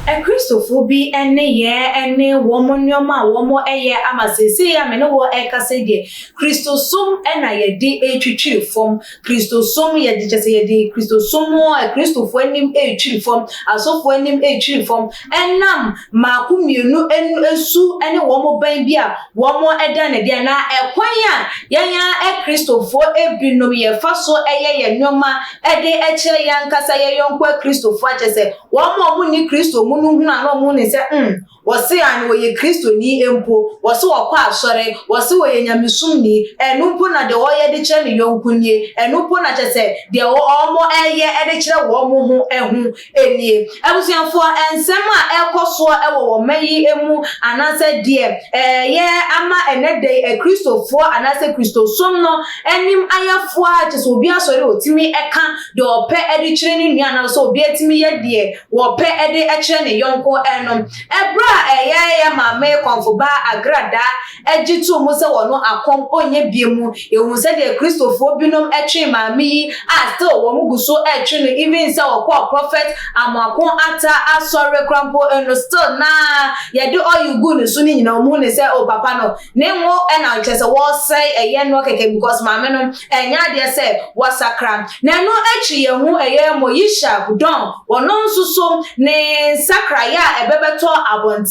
A Christophobi any year any woman your ma woman a year ama say I no wo e kase de Christosum and I de a tree form Christosum ye de just ye de Christosum a Christopher nim a tree form aso for nim a tree form and nam ma kumienu enu su any woman ban bia woman e dan de na e kwan a yan e Christopher e binom ye fa so ye nyoma e de e kire yan kasa ye yonkwa Christopher just woman mu ni Christo munu hu na no ne se wose an wo ye Kristo ni empo wose wokwa asore wose wo ye nyamesumni enu mpo na de wo ye de kire ne yonkunnie enu mpo na chese de wo omo eye e de kire wo mo hu ehu enie abusuafo ensem a ekoso e wo mayi emu anase de ye ama enede e Kristofo anase Kristosom no enim ayafo a chese obi asore otimi eka de ope e de kire ne nua na so obi atimi ye de wo pe e de e kire ne yonko enom ebra eye mama konfoba agrada ejitu mu se wono akom onye biemu ehun se de Christopher binom etwe mami a still wo muguso etwe no even se wo prophet amakon ata asore krampo eno still na ye do all you good so ni nyina mu ne se o papa no ne wo e na chese wo say eye no keke because mama no enya de se wo sakra na no etwe ye hu eye Moesha budon wono nsuso ne sakra ya ebebeto abontin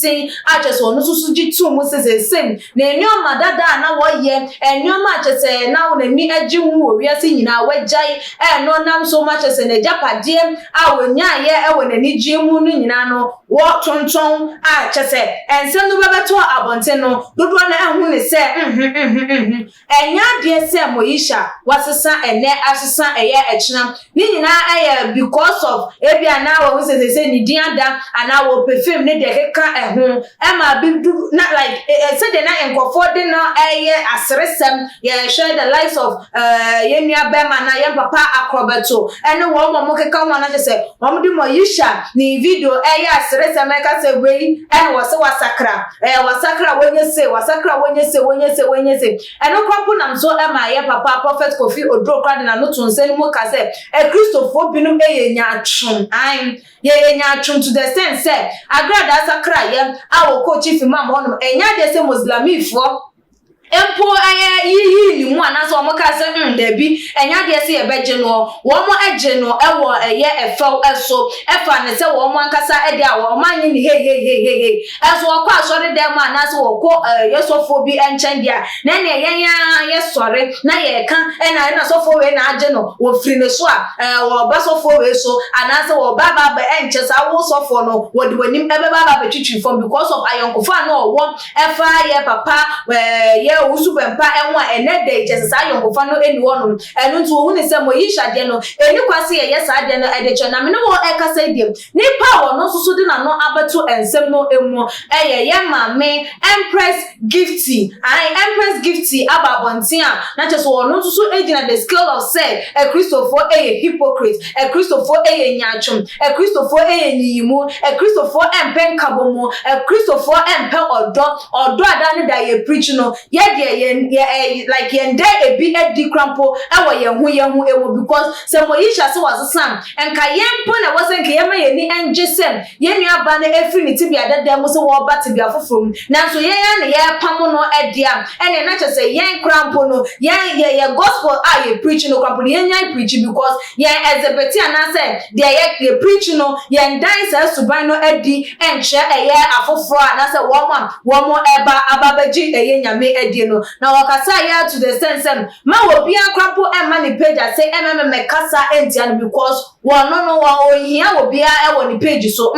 achese onu susu jitu mu sesesem na enyoma dada na wo ye enyoma achese na wo ni agi hu owiase nyina wagyan no nam so much as na japade a wonya ye e wo nani giemu no nyina no wo tonton achese ensem no bebeto abontin no dodo na ehu ne se enya de se Moesha wasesa ene asesa eye echina ni nyina eye because of ebia na wo sesese ni diada ana wo perfume ne de keka ehu Emma be not like said the night and for dinner asresem yeah share the lives of yenya bema na yem papa akrobeto and one mo keka wana just say mom di Moesha ni video asresem ka say we and was wasakra wenye say and no kwampo nam so Emma ye papa prophet Kofi Odro krade na no tonse mo ka say e Christopher binum nya atwum an ye nya atwum to the sense say agrada sakra ye awo ko chief imam honum enya de se muslimifo empo yi ni mu anaso mo ka se da bi enya de se ye beje no wo mo age no ewo eye efew eso efa ne se wo mo ankasa ede a wo manyi ni he eso wo kwa sori dem anaso wo ko yesofo bi enchen dia na ne ye sori na ye kan na sofo we na age no wo firi ne so a wo ba sofo we so anaso wo baba enche sa wo sofo no wo de wanim ebe baba betwitwi from because of ayonkofa no wo efa ye papa ye usu bempa enwa enede je sa yonkofa no eni wono enu ntu hu ne se Moesha de no eni kwase ye sa de no edeche na me no wo ekasa de ni pa wo no susu de na no abeto ensem no emu ye mame Empress Gifty Empress Gifty ababontia na cheso wo no susu ejina the scale of say a Christopher hypocrite a Christopher nyachum a Christopher niyimu a Christopher empen kabomo a Christopher empen odo adane da ye preach no ye like yende ebi edi crampo ewo ye hu ewo because se Moesha se was sam enka yempo na was enka yema ye ni enjesem ye nua ba na efri ni tibia dada mu se wo ba tibia fofom na so ye ya na ye pamo no edia ene na chese ye crampo no ye gospel ye preach no crampo ye nya preach because ye exhibit na say ye preach no ye ndan se suban no edi enche eye afoforo na say wo mo eba ababaji eye nyame edi no na wakasa ya to the sense ma wo bia crampo e ma ni page say me kasa entian because one no ohia wo bia e wo ni page so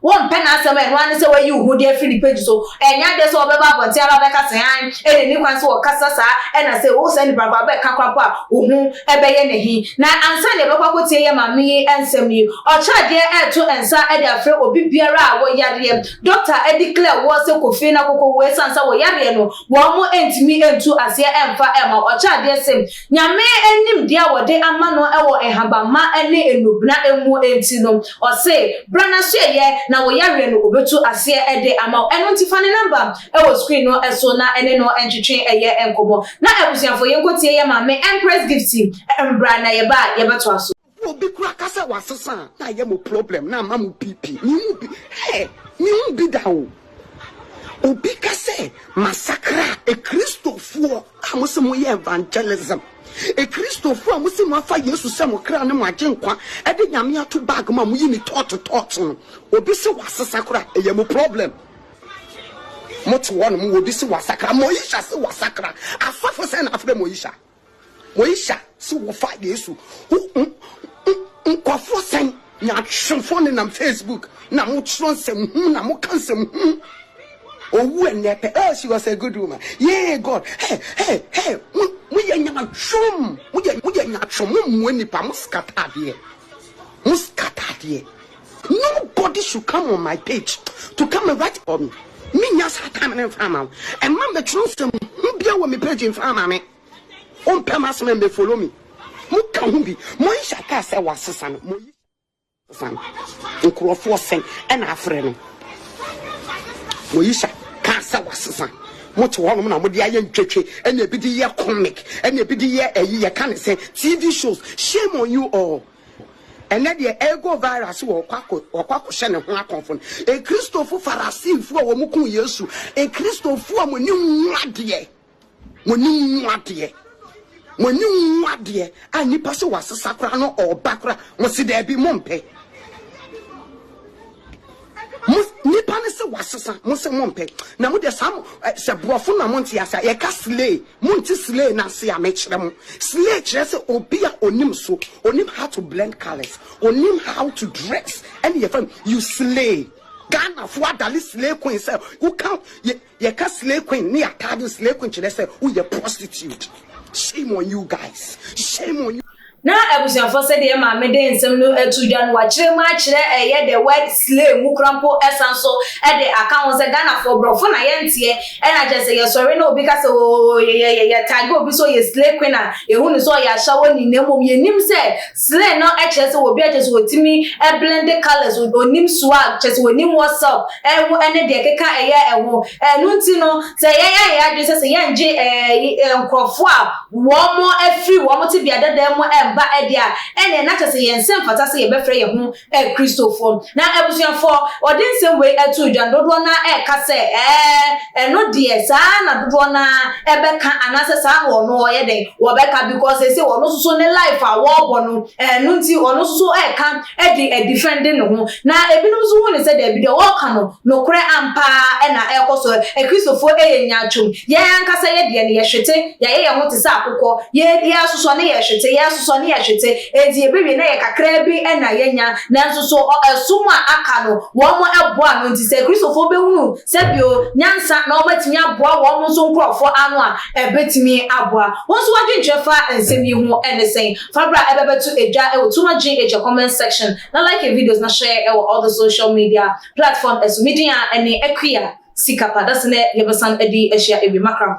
one pen asem e wan say we you hu dey free page so enya dey so obeba abonti ala be kasa yan e ni kwan so wo kasa sa e na say wo send baba be ka crampo a ohu e be ye ne hi na ansa ne be kwakotie ye ma me ensem yi o cha de e to ensa e dey afre obi biara a wo yare doctor e declare wo say Kofi na kokko wo sansa wo yare no wo mo entimi entu ase emfa ema o cha de sem nyame enim dia wo de ama no e wo ehabama ene enubna emu enti no o say brana so ye na wo yare no obetu ase ede ama eno ntifane number e wo screen no eso na ene no entwetwe eye enkomo na ebusiafo yenkotie ye ma me Empress Gifty embra na ye ba ye beto aso will be crackasa was a son. I am a problem. Now, Mamma PP. You be, hey, you be down. Obika say, massacre a Christopher. I was some evangelism. A Christopher, I was some 5 years to some crown and my jinkwa. I didn't yamia to bag mamma, we need to talk. Obisa was a sacra, a yamu problem. Much one will be so sacra, Moesha was sacra. I suffer send after Moesha. Moesha, so 5 years who for send not phone on Facebook. Now, much some, now, some. Oh, when she was a good woman. Yeah, God. Hey, we are not chum. We are not chum when the Muscatadie. Muscatadie. Nobody should come on my page to come and write on me. Yes, time and farmer. And Mamma Tronston, who be when me page in farmer. On Pamas member follow me. Mukambi, Moesha Casa was a son. Son, and Crawford sent and our friend. Moesha. Cancer was a son. Much one woman with the iron church and a bit year comic and a bit year a year can say TV shows. Shame on you all. And then the ego virus or Quaco Shannon confront a Christopher Farasi for Muku Yesu, a Christopher when you want dear. When you want dear. When you want dear, and you pass was a sacrano or bacra, must there be Mompe. Nipanese wasasa mose mompe na mo de sam se brofo na monti asa ye ka slay monti slay na se ya mechire mo slay kire se obi a onim so onim how to blend colors onim how to dress and ye fam you slay Ghana for adali slay queen say who can ye ka slay queen ni atade slay queen kire se who ye prostitute. Shame on you guys, shame on you. Na abusiafo se de ma me de nsem no atudwa no wa kire ma kire eye the word slay mu krampo esanso e de aka won se Ghana for brofo na ye ntie e na je se ye sori na obi ka se o ye tag obi so ye slay queen a ehun ni so ya shawo ni nemom ye nim se slay no e kire se obi a je se otimi e blend colors onim swag je se onim whatsapp e wo ene de keka eye ewo nu nti no se ye ya je se ye nje nkrofo a wo mo afri wo mo ti bia dada mo ba edia ene na chese yensem fata se ye befre ye hu Christopher na abusuafo odinsem we atudwa dodo na ka se no die sa na dodo na ebeka anase sa wo no ye den wo beka because say wo no so ne life a wo bo no no nti ono so ka e defending no na ebinum so hu ne se da bi de wo ka no kore ampa na ekoso Christopher nyachum ye anka se ye de ne ye hwete ye ho te sa akokọ ye asuso ne ye hwete ye asuso ne ye hwete edi ebebi na ye kakra bi na ye nya na nso so esum a aka no wo mo eboa no nti se Christopher behunu se bio nyansa na obatimi aboa wo mo so nkrofo anu a ebetimi aboa wonso wadwentwefa ensem yi hu enesen fabra ebebetu edwa e otuma gin eche comment section na like videos na share all the social media platform esumidia ene equia sikapa that's ne yebesan edi ehia ebi makram